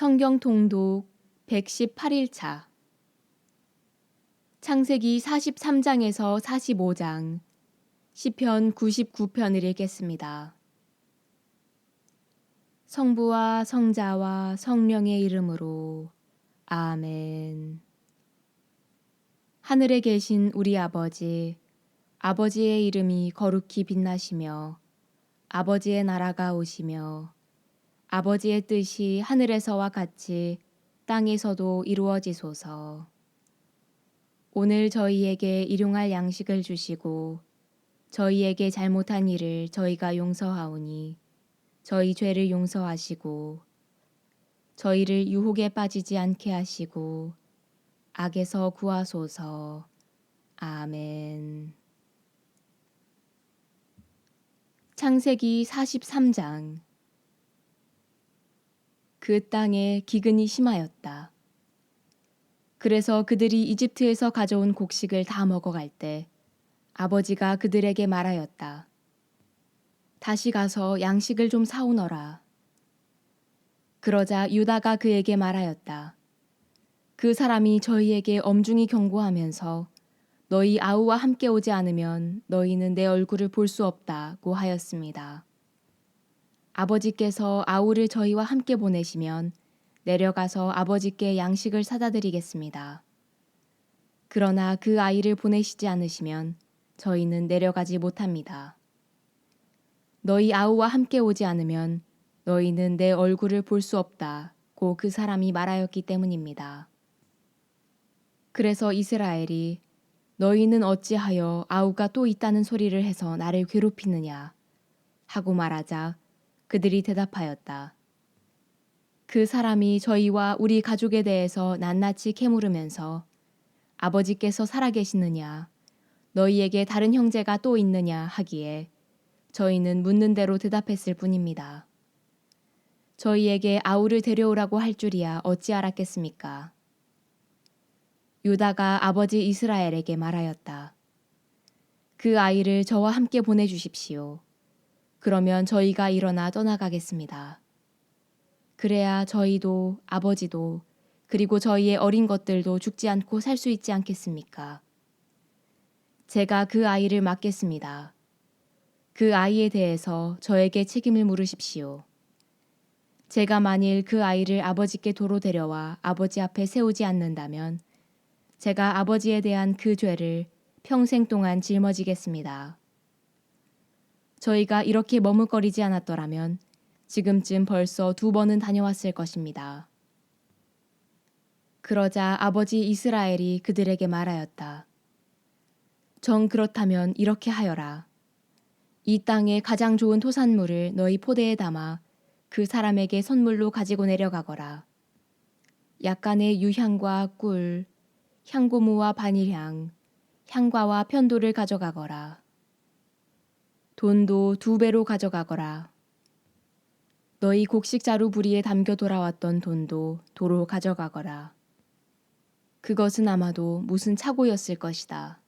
성경 통독 118일차 창세기 43장에서 45장 시편 99편을 읽겠습니다. 성부와 성자와 성령의 이름으로 아멘. 하늘에 계신 우리 아버지, 아버지의 이름이 거룩히 빛나시며 아버지의 나라가 오시며 아버지의 뜻이 하늘에서와 같이 땅에서도 이루어지소서. 오늘 저희에게 일용할 양식을 주시고 저희에게 잘못한 일을 저희가 용서하오니 저희 죄를 용서하시고 저희를 유혹에 빠지지 않게 하시고 악에서 구하소서. 아멘. 창세기 43장 그 땅에 기근이 심하였다. 그래서 그들이 이집트에서 가져온 곡식을 다 먹어갈 때 아버지가 그들에게 말하였다. 다시 가서 양식을 좀 사오너라. 그러자 유다가 그에게 말하였다. 그 사람이 저희에게 엄중히 경고하면서 너희 아우와 함께 오지 않으면 너희는 내 얼굴을 볼 수 없다고 하였습니다. 아버지께서 아우를 저희와 함께 보내시면 내려가서 아버지께 양식을 사다 드리겠습니다. 그러나 그 아이를 보내시지 않으시면 저희는 내려가지 못합니다. 너희 아우와 함께 오지 않으면 너희는 내 얼굴을 볼 수 없다고 그 사람이 말하였기 때문입니다. 그래서 이스라엘이 너희는 어찌하여 아우가 또 있다는 소리를 해서 나를 괴롭히느냐 하고 말하자 그들이 대답하였다. 그 사람이 저희와 우리 가족에 대해서 낱낱이 캐물으면서 아버지께서 살아계시느냐, 너희에게 다른 형제가 또 있느냐 하기에 저희는 묻는 대로 대답했을 뿐입니다. 저희에게 아우를 데려오라고 할 줄이야 어찌 알았겠습니까? 유다가 아버지 이스라엘에게 말하였다. 그 아이를 저와 함께 보내주십시오. 그러면 저희가 일어나 떠나가겠습니다. 그래야 저희도 아버지도 그리고 저희의 어린 것들도 죽지 않고 살 수 있지 않겠습니까? 제가 그 아이를 맡겠습니다. 그 아이에 대해서 저에게 책임을 물으십시오. 제가 만일 그 아이를 아버지께 도로 데려와 아버지 앞에 세우지 않는다면 제가 아버지에 대한 그 죄를 평생 동안 짊어지겠습니다. 저희가 이렇게 머뭇거리지 않았더라면 지금쯤 벌써 2번은 다녀왔을 것입니다. 그러자 아버지 이스라엘이 그들에게 말하였다. 정 그렇다면 이렇게 하여라. 이 땅의 가장 좋은 토산물을 너희 포대에 담아 그 사람에게 선물로 가지고 내려가거라. 약간의 유향과 꿀, 향고무와 바닐향, 향과와 편도를 가져가거라. 돈도 2배로 가져가거라. 너희 곡식자루 부리에 담겨 돌아왔던 돈도 도로 가져가거라. 그것은 아마도 무슨 착오였을 것이다.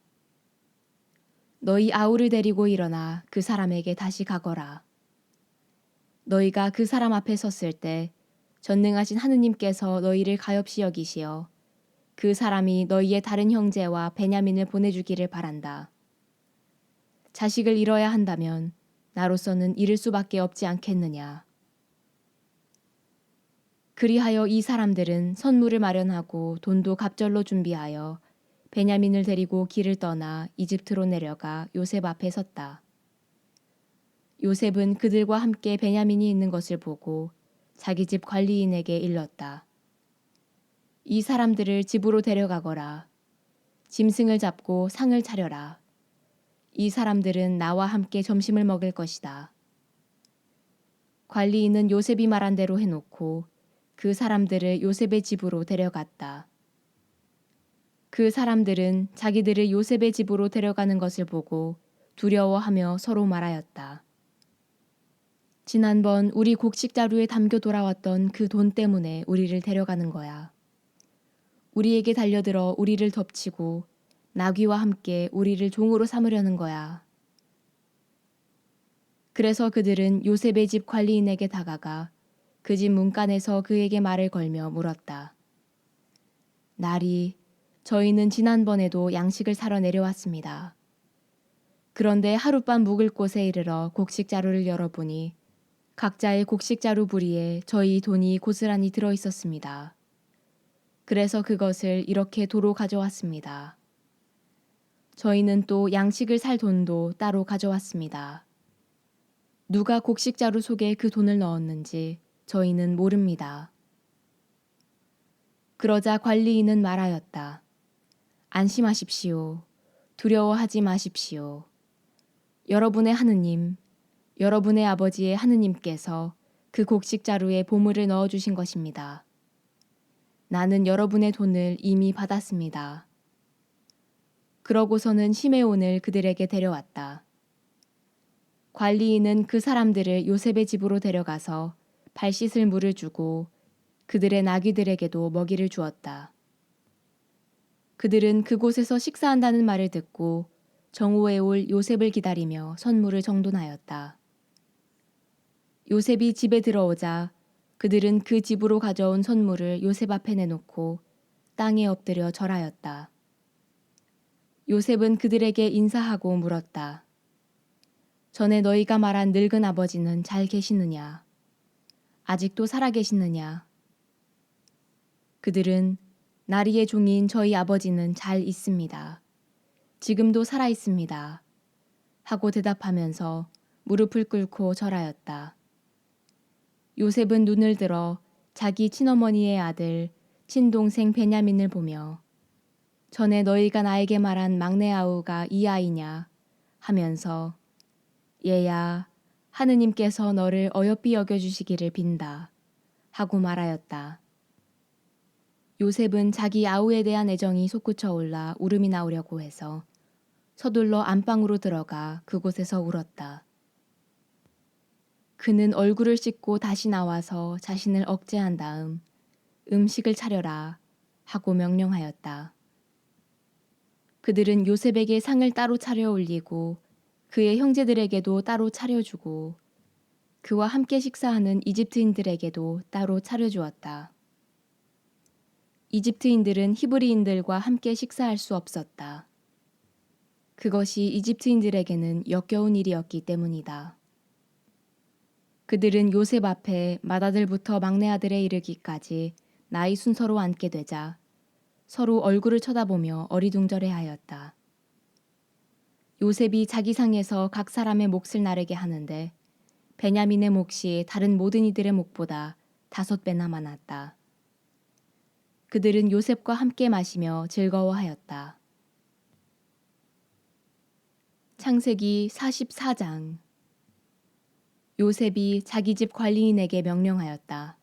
너희 아우를 데리고 일어나 그 사람에게 다시 가거라. 너희가 그 사람 앞에 섰을 때 전능하신 하느님께서 너희를 가엾이 여기시어 그 사람이 너희의 다른 형제와 베냐민을 보내주기를 바란다. 자식을 잃어야 한다면 나로서는 잃을 수밖에 없지 않겠느냐. 그리하여 이 사람들은 선물을 마련하고 돈도 갑절로 준비하여 베냐민을 데리고 길을 떠나 이집트로 내려가 요셉 앞에 섰다. 요셉은 그들과 함께 베냐민이 있는 것을 보고 자기 집 관리인에게 일렀다. 이 사람들을 집으로 데려가거라. 짐승을 잡고 상을 차려라. 이 사람들은 나와 함께 점심을 먹을 것이다. 관리인은 요셉이 말한 대로 해놓고 그 사람들을 요셉의 집으로 데려갔다. 그 사람들은 자기들을 요셉의 집으로 데려가는 것을 보고 두려워하며 서로 말하였다. 지난번 우리 곡식자루에 담겨 돌아왔던 그 돈 때문에 우리를 데려가는 거야. 우리에게 달려들어 우리를 덮치고 나귀와 함께 우리를 종으로 삼으려는 거야. 그래서 그들은 요셉의 집 관리인에게 다가가 그 집 문간에서 그에게 말을 걸며 물었다. 나리, 저희는 지난번에도 양식을 사러 내려왔습니다. 그런데 하룻밤 묵을 곳에 이르러 곡식자루를 열어보니 각자의 곡식자루 부리에 저희 돈이 고스란히 들어 있었습니다. 그래서 그것을 이렇게 도로 가져왔습니다. 저희는 또 양식을 살 돈도 따로 가져왔습니다. 누가 곡식자루 속에 그 돈을 넣었는지 저희는 모릅니다. 그러자 관리인은 말하였다. 안심하십시오. 두려워하지 마십시오. 여러분의 하느님, 여러분의 아버지의 하느님께서 그 곡식자루에 보물을 넣어주신 것입니다. 나는 여러분의 돈을 이미 받았습니다. 그러고서는 시메온을 그들에게 데려왔다. 관리인은 그 사람들을 요셉의 집으로 데려가서 발 씻을 물을 주고 그들의 나귀들에게도 먹이를 주었다. 그들은 그곳에서 식사한다는 말을 듣고 정오에 올 요셉을 기다리며 선물을 정돈하였다. 요셉이 집에 들어오자 그들은 그 집으로 가져온 선물을 요셉 앞에 내놓고 땅에 엎드려 절하였다. 요셉은 그들에게 인사하고 물었다. 전에 너희가 말한 늙은 아버지는 잘 계시느냐? 아직도 살아 계시느냐? 그들은 나리의 종인 저희 아버지는 잘 있습니다. 지금도 살아 있습니다. 하고 대답하면서 무릎을 꿇고 절하였다. 요셉은 눈을 들어 자기 친어머니의 아들, 친동생 베냐민을 보며 전에 너희가 나에게 말한 막내 아우가 이 아이냐 하면서 얘야, 하느님께서 너를 어여삐 여겨주시기를 빈다 하고 말하였다. 요셉은 자기 아우에 대한 애정이 솟구쳐 올라 울음이 나오려고 해서 서둘러 안방으로 들어가 그곳에서 울었다. 그는 얼굴을 씻고 다시 나와서 자신을 억제한 다음 음식을 차려라 하고 명령하였다. 그들은 요셉에게 상을 따로 차려 올리고 그의 형제들에게도 따로 차려주고 그와 함께 식사하는 이집트인들에게도 따로 차려주었다. 이집트인들은 히브리인들과 함께 식사할 수 없었다. 그것이 이집트인들에게는 역겨운 일이었기 때문이다. 그들은 요셉 앞에 맏아들부터 막내 아들에 이르기까지 나이 순서로 앉게 되자 서로 얼굴을 쳐다보며 어리둥절해하였다. 요셉이 자기 상에서 각 사람의 몫을 나르게 하는데 베냐민의 몫이 다른 모든 이들의 몫보다 5배나 많았다. 그들은 요셉과 함께 마시며 즐거워하였다. 창세기 44장. 요셉이 자기 집 관리인에게 명령하였다.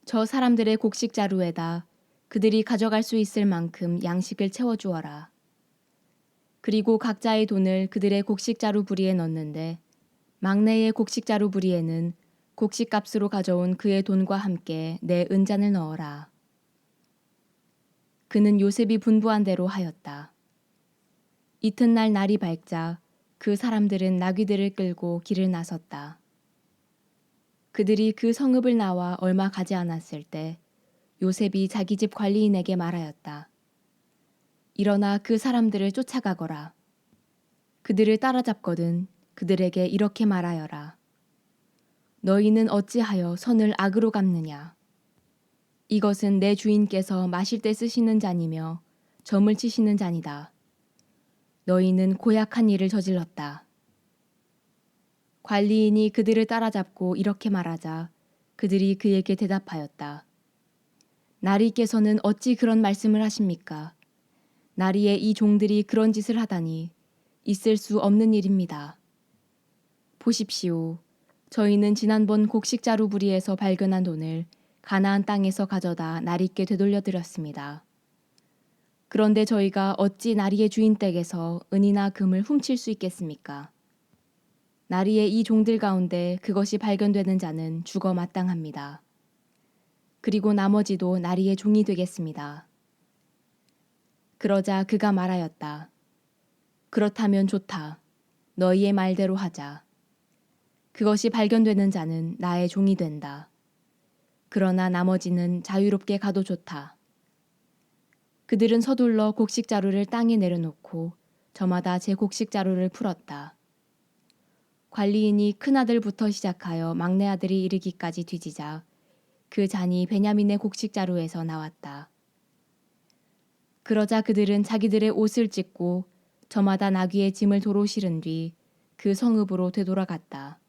저 사람들의 곡식자루에다 그들이 가져갈 수 있을 만큼 양식을 채워주어라. 그리고 각자의 돈을 그들의 곡식자루 부리에 넣는데 막내의 곡식자루 부리에는 곡식값으로 가져온 그의 돈과 함께 내 은잔을 넣어라. 그는 요셉이 분부한 대로 하였다. 이튿날 날이 밝자 그 사람들은 나귀들을 끌고 길을 나섰다. 그들이 그 성읍을 나와 얼마 가지 않았을 때 요셉이 자기 집 관리인에게 말하였다. 일어나 그 사람들을 쫓아가거라. 그들을 따라잡거든 그들에게 이렇게 말하여라. 너희는 어찌하여 선을 악으로 갚느냐? 이것은 내 주인께서 마실 때 쓰시는 잔이며 점을 치시는 잔이다. 너희는 고약한 일을 저질렀다. 관리인이 그들을 따라잡고 이렇게 말하자 그들이 그에게 대답하였다. 나리께서는 어찌 그런 말씀을 하십니까? 나리의 이 종들이 그런 짓을 하다니 있을 수 없는 일입니다. 보십시오. 저희는 지난번 곡식자루 부리에서 발견한 돈을 가나안 땅에서 가져다 나리께 되돌려드렸습니다. 그런데 저희가 어찌 나리의 주인 댁에서 은이나 금을 훔칠 수 있겠습니까? 나리의 이 종들 가운데 그것이 발견되는 자는 죽어 마땅합니다. 그리고 나머지도 나리의 종이 되겠습니다. 그러자 그가 말하였다. 그렇다면 좋다. 너희의 말대로 하자. 그것이 발견되는 자는 나의 종이 된다. 그러나 나머지는 자유롭게 가도 좋다. 그들은 서둘러 곡식자루를 땅에 내려놓고 저마다 제 곡식자루를 풀었다. 관리인이 큰아들부터 시작하여 막내아들이 이르기까지 뒤지자 그 잔이 베냐민의 곡식자루에서 나왔다. 그러자 그들은 자기들의 옷을 찢고 저마다 나귀의 짐을 도로 실은 뒤 그 성읍으로 되돌아갔다.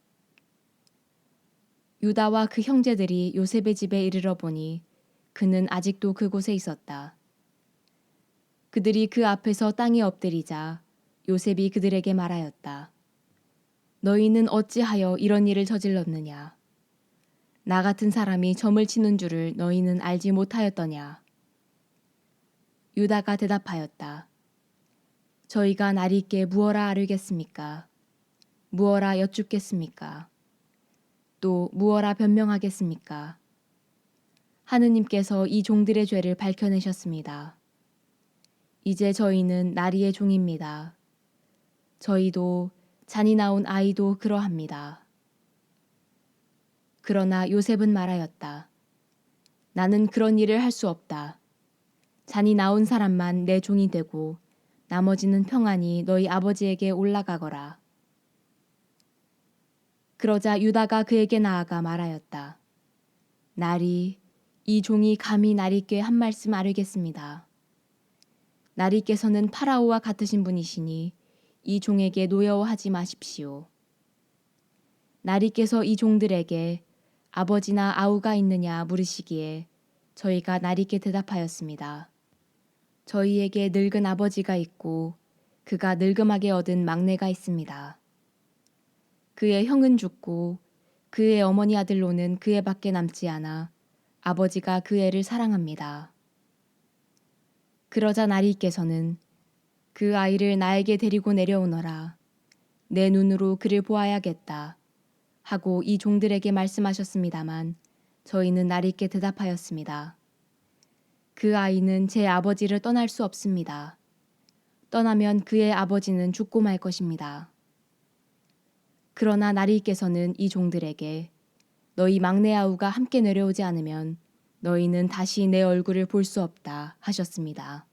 유다와 그 형제들이 요셉의 집에 이르러 보니 그는 아직도 그곳에 있었다. 그들이 그 앞에서 땅에 엎드리자 요셉이 그들에게 말하였다. 너희는 어찌하여 이런 일을 저질렀느냐? 나 같은 사람이 점을 치는 줄을 너희는 알지 못하였더냐? 유다가 대답하였다. 저희가 나리께 무어라 아뢰겠습니까? 무어라 여쭙겠습니까? 또 무어라 변명하겠습니까? 하느님께서 이 종들의 죄를 밝혀내셨습니다. 이제 저희는 나리의 종입니다. 저희도 잔이 나온 아이도 그러합니다. 그러나 요셉은 말하였다. 나는 그런 일을 할 수 없다. 잔이 나온 사람만 내 종이 되고 나머지는 평안히 너희 아버지에게 올라가거라. 그러자 유다가 그에게 나아가 말하였다. 나리, 이 종이 감히 나리께 한 말씀 아뢰겠습니다. 나리께서는 파라오와 같으신 분이시니 이 종에게 노여워하지 마십시오. 나리께서 이 종들에게 아버지나 아우가 있느냐 물으시기에 저희가 나리께 대답하였습니다. 저희에게 늙은 아버지가 있고 그가 늙음하게 얻은 막내가 있습니다. 그의 형은 죽고 그의 어머니 아들로는 그 애밖에 남지 않아 아버지가 그 애를 사랑합니다. 그러자 나리께서는 그 아이를 나에게 데리고 내려오너라. 내 눈으로 그를 보아야겠다. 하고 이 종들에게 말씀하셨습니다만 저희는 나리께 대답하였습니다. 그 아이는 제 아버지를 떠날 수 없습니다. 떠나면 그의 아버지는 죽고 말 것입니다. 그러나 나리께서는 이 종들에게 너희 막내 아우가 함께 내려오지 않으면 너희는 다시 내 얼굴을 볼 수 없다 하셨습니다.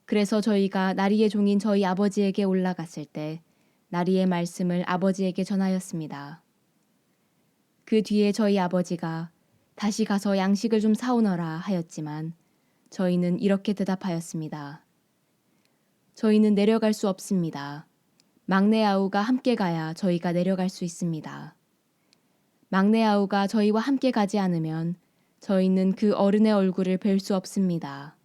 그래서 저희가 나리의 종인 저희 아버지에게 올라갔을 때 나리의 말씀을 아버지에게 전하였습니다. 그 뒤에 저희 아버지가 다시 가서 양식을 좀 사오너라 하였지만 저희는 이렇게 대답하였습니다. 저희는 내려갈 수 없습니다. 막내 아우가 함께 가야 저희가 내려갈 수 있습니다. 막내 아우가 저희와 함께 가지 않으면 저희는 그 어른의 얼굴을 뵐 수 없습니다.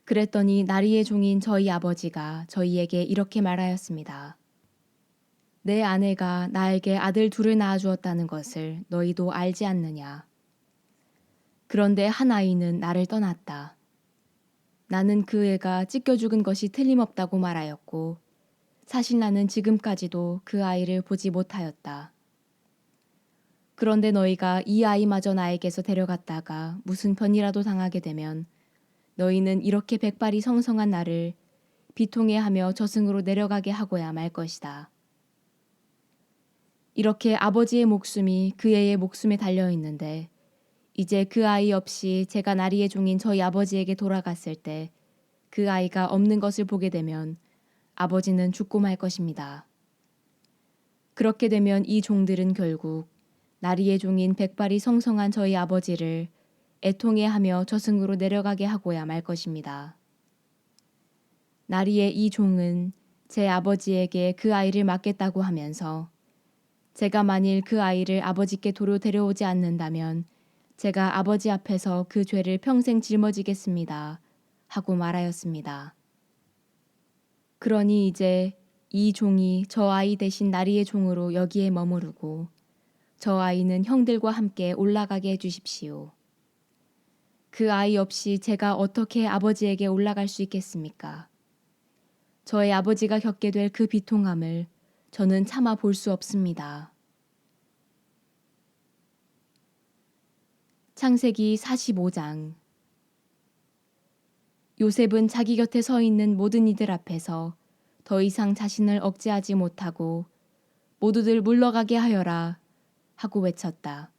그랬더니 나리의 종인 저희 아버지가 저희에게 이렇게 말하였습니다. 내 아내가 나에게 아들 둘을 낳아주었다는 것을 너희도 알지 않느냐. 그런데 한 아이는 나를 떠났다. 나는 그 애가 찢겨 죽은 것이 틀림없다고 말하였고 사실 나는 지금까지도 그 아이를 보지 못하였다. 그런데 너희가 이 아이마저 나에게서 데려갔다가 무슨 변이라도 당하게 되면 너희는 이렇게 백발이 성성한 나를 비통해하며 저승으로 내려가게 하고야 말 것이다. 이렇게 아버지의 목숨이 그 애의 목숨에 달려 있는데 이제 그 아이 없이 제가 나리의 종인 저희 아버지에게 돌아갔을 때 그 아이가 없는 것을 보게 되면 아버지는 죽고 말 것입니다. 그렇게 되면 이 종들은 결국 나리의 종인 백발이 성성한 저희 아버지를 애통해하며 저승으로 내려가게 하고야 말 것입니다. 나리의 이 종은 제 아버지에게 그 아이를 맡겠다고 하면서 제가 만일 그 아이를 아버지께 도로 데려오지 않는다면 제가 아버지 앞에서 그 죄를 평생 짊어지겠습니다. 하고 말하였습니다. 그러니 이제 이 종이 저 아이 대신 나리의 종으로 여기에 머무르고 저 아이는 형들과 함께 올라가게 해주십시오. 그 아이 없이 제가 어떻게 아버지에게 올라갈 수 있겠습니까? 저의 아버지가 겪게 될 그 비통함을 저는 참아 볼 수 없습니다. 창세기 45장. 요셉은 자기 곁에 서 있는 모든 이들 앞에서 더 이상 자신을 억제하지 못하고 모두들 물러가게 하여라 하고 외쳤다.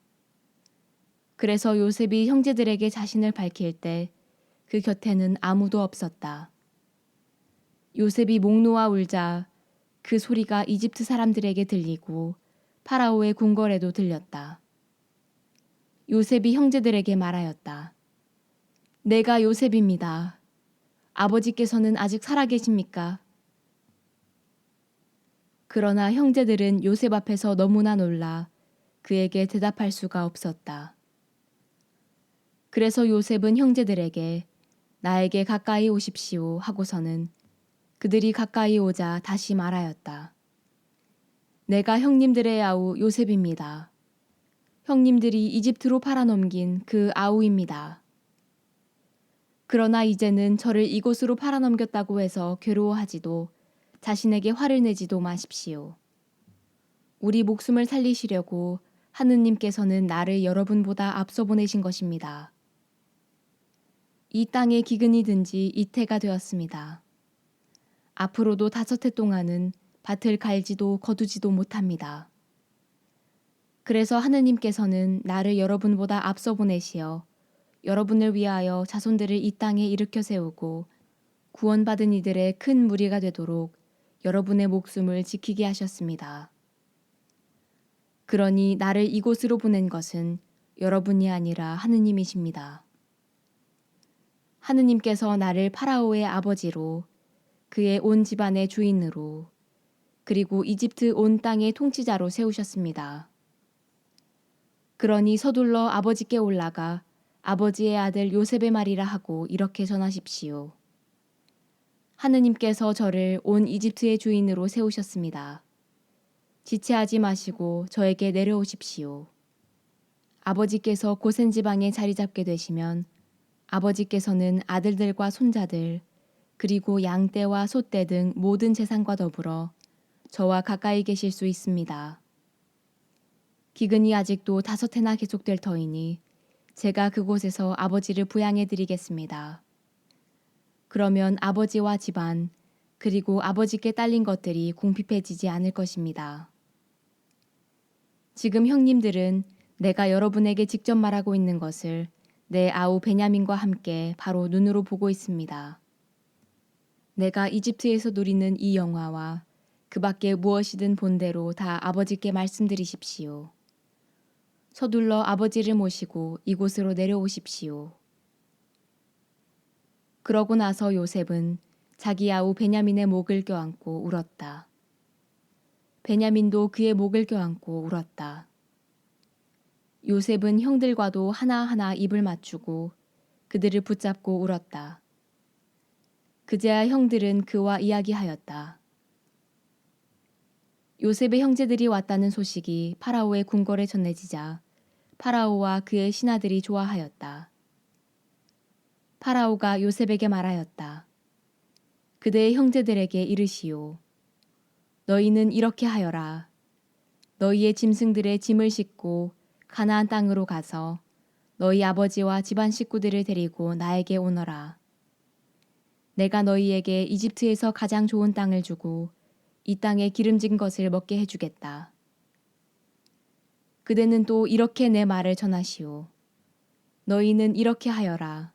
그래서 요셉이 형제들에게 자신을 밝힐 때 그 곁에는 아무도 없었다. 요셉이 목 놓아 울자 그 소리가 이집트 사람들에게 들리고 파라오의 궁궐에도 들렸다. 요셉이 형제들에게 말하였다. 내가 요셉입니다. 아버지께서는 아직 살아계십니까? 그러나 형제들은 요셉 앞에서 너무나 놀라 그에게 대답할 수가 없었다. 그래서 요셉은 형제들에게 나에게 가까이 오십시오 하고서는 그들이 가까이 오자 다시 말하였다. 내가 형님들의 아우 요셉입니다. 형님들이 이집트로 팔아넘긴 그 아우입니다. 그러나 이제는 저를 이곳으로 팔아넘겼다고 해서 괴로워하지도 자신에게 화를 내지도 마십시오. 우리 목숨을 살리시려고 하느님께서는 나를 여러분보다 앞서 보내신 것입니다. 이 땅에 기근이 든 지 이태가 되었습니다. 앞으로도 5해 동안은 밭을 갈지도 거두지도 못합니다. 그래서 하느님께서는 나를 여러분보다 앞서 보내시어 여러분을 위하여 자손들을 이 땅에 일으켜 세우고 구원받은 이들의 큰 무리가 되도록 여러분의 목숨을 지키게 하셨습니다. 그러니 나를 이곳으로 보낸 것은 여러분이 아니라 하느님이십니다. 하느님께서 나를 파라오의 아버지로 그의 온 집안의 주인으로 그리고 이집트 온 땅의 통치자로 세우셨습니다. 그러니 서둘러 아버지께 올라가 아버지의 아들 요셉의 말이라 하고 이렇게 전하십시오. 하느님께서 저를 온 이집트의 주인으로 세우셨습니다. 지체하지 마시고 저에게 내려오십시오. 아버지께서 고센 지방에 자리 잡게 되시면 아버지께서는 아들들과 손자들 그리고 양떼와 소떼 등 모든 재산과 더불어 저와 가까이 계실 수 있습니다. 기근이 아직도 5해나 계속될 터이니 제가 그곳에서 아버지를 부양해 드리겠습니다. 그러면 아버지와 집안 그리고 아버지께 딸린 것들이 궁핍해지지 않을 것입니다. 지금 형님들은 내가 여러분에게 직접 말하고 있는 것을 내 아우 베냐민과 함께 바로 눈으로 보고 있습니다. 내가 이집트에서 누리는 이 영화와 그 밖에 무엇이든 본대로 다 아버지께 말씀드리십시오. 서둘러 아버지를 모시고 이곳으로 내려오십시오. 그러고 나서 요셉은 자기 아우 베냐민의 목을 껴안고 울었다. 베냐민도 그의 목을 껴안고 울었다. 요셉은 형들과도 하나하나 입을 맞추고 그들을 붙잡고 울었다. 그제야 형들은 그와 이야기하였다. 요셉의 형제들이 왔다는 소식이 파라오의 궁궐에 전해지자 파라오와 그의 신하들이 좋아하였다. 파라오가 요셉에게 말하였다. 그대의 형제들에게 이르시오. 너희는 이렇게 하여라. 너희의 짐승들의 짐을 싣고 가나안 땅으로 가서 너희 아버지와 집안 식구들을 데리고 나에게 오너라. 내가 너희에게 이집트에서 가장 좋은 땅을 주고 이 땅에 기름진 것을 먹게 해주겠다. 그대는 또 이렇게 내 말을 전하시오. 너희는 이렇게 하여라.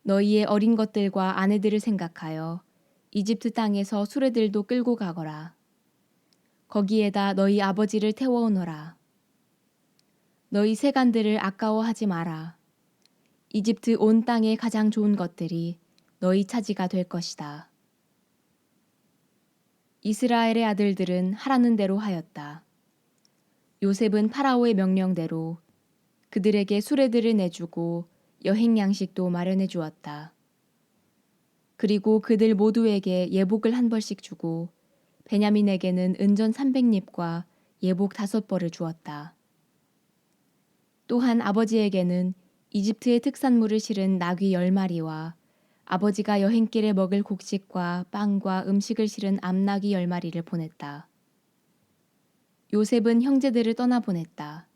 너희의 어린 것들과 아내들을 생각하여 이집트 땅에서 수레들도 끌고 가거라. 거기에다 너희 아버지를 태워오너라. 너희 세간들을 아까워하지 마라. 이집트 온 땅의 가장 좋은 것들이 너희 차지가 될 것이다. 이스라엘의 아들들은 하라는 대로 하였다. 요셉은 파라오의 명령대로 그들에게 수레들을 내주고 여행 양식도 마련해 주었다. 그리고 그들 모두에게 예복을 한 벌씩 주고 베냐민에게는 은전 300립과 예복 5벌을 주었다. 또한 아버지에게는 이집트의 특산물을 실은 나귀 10마리와 아버지가 여행길에 먹을 곡식과 빵과 음식을 실은 암나귀 10마리를 보냈다. 요셉은 형제들을 떠나보냈다.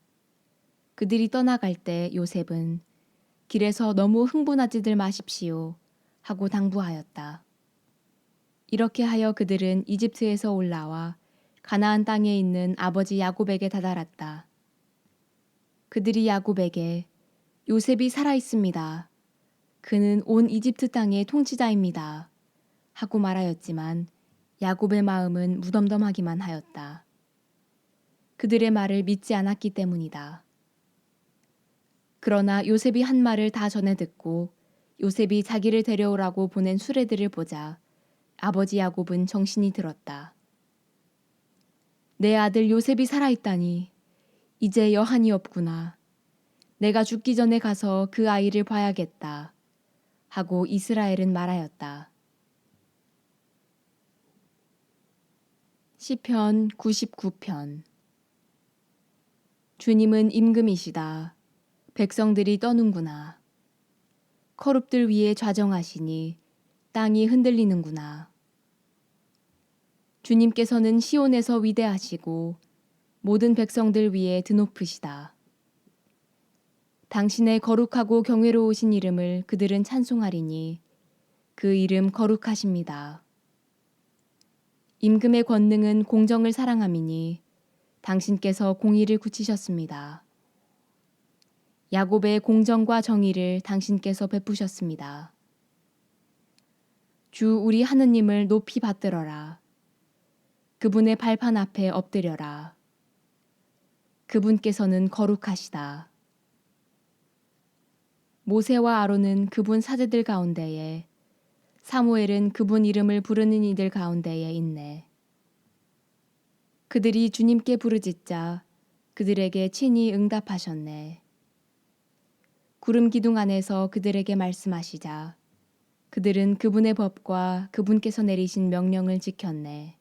그들이 떠나갈 때 요셉은 길에서 너무 흥분하지들 마십시오 하고 당부하였다. 이렇게 하여 그들은 이집트에서 올라와 가나안 땅에 있는 아버지 야곱에게 다다랐다. 그들이 야곱에게 요셉이 살아 있습니다. 그는 온 이집트 땅의 통치자입니다. 하고 말하였지만 야곱의 마음은 무덤덤하기만 하였다. 그들의 말을 믿지 않았기 때문이다. 그러나 요셉이 한 말을 다 전해 듣고 요셉이 자기를 데려오라고 보낸 수레들을 보자 아버지 야곱은 정신이 들었다. 내 아들 요셉이 살아있다니 이제 여한이 없구나. 내가 죽기 전에 가서 그 아이를 봐야겠다. 하고 이스라엘은 말하였다. 시편 99편. 주님은 임금이시다. 백성들이 떠는구나. 커룹들 위에 좌정하시니 땅이 흔들리는구나. 주님께서는 시온에서 위대하시고 모든 백성들 위에 드높으시다. 당신의 거룩하고 경외로우신 이름을 그들은 찬송하리니 그 이름 거룩하십니다. 임금의 권능은 공정을 사랑함이니 당신께서 공의를 굳히셨습니다. 야곱의 공정과 정의를 당신께서 베푸셨습니다. 주 우리 하느님을 높이 받들어라. 그분의 발판 앞에 엎드려라. 그분께서는 거룩하시다. 모세와 아론은 그분 사제들 가운데에, 사무엘은 그분 이름을 부르는 이들 가운데에 있네. 그들이 주님께 부르짖자 그들에게 친히 응답하셨네. 구름 기둥 안에서 그들에게 말씀하시자 그들은 그분의 법과 그분께서 내리신 명령을 지켰네.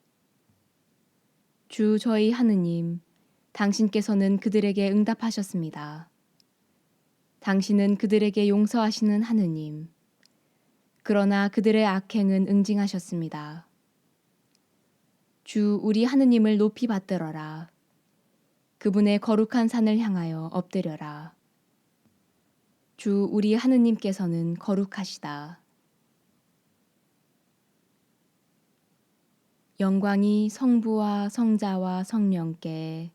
주 저희 하느님, 당신께서는 그들에게 응답하셨습니다. 당신은 그들에게 용서하시는 하느님. 그러나 그들의 악행은 응징하셨습니다. 주 우리 하느님을 높이 받들어라. 그분의 거룩한 산을 향하여 엎드려라. 주 우리 하느님께서는 거룩하시다. 영광이 성부와 성자와 성령께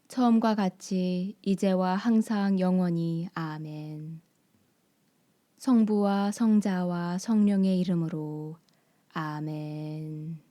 처음과 같이 이제와 항상 영원히 아멘. 성부와 성자와 성령의 이름으로 아멘.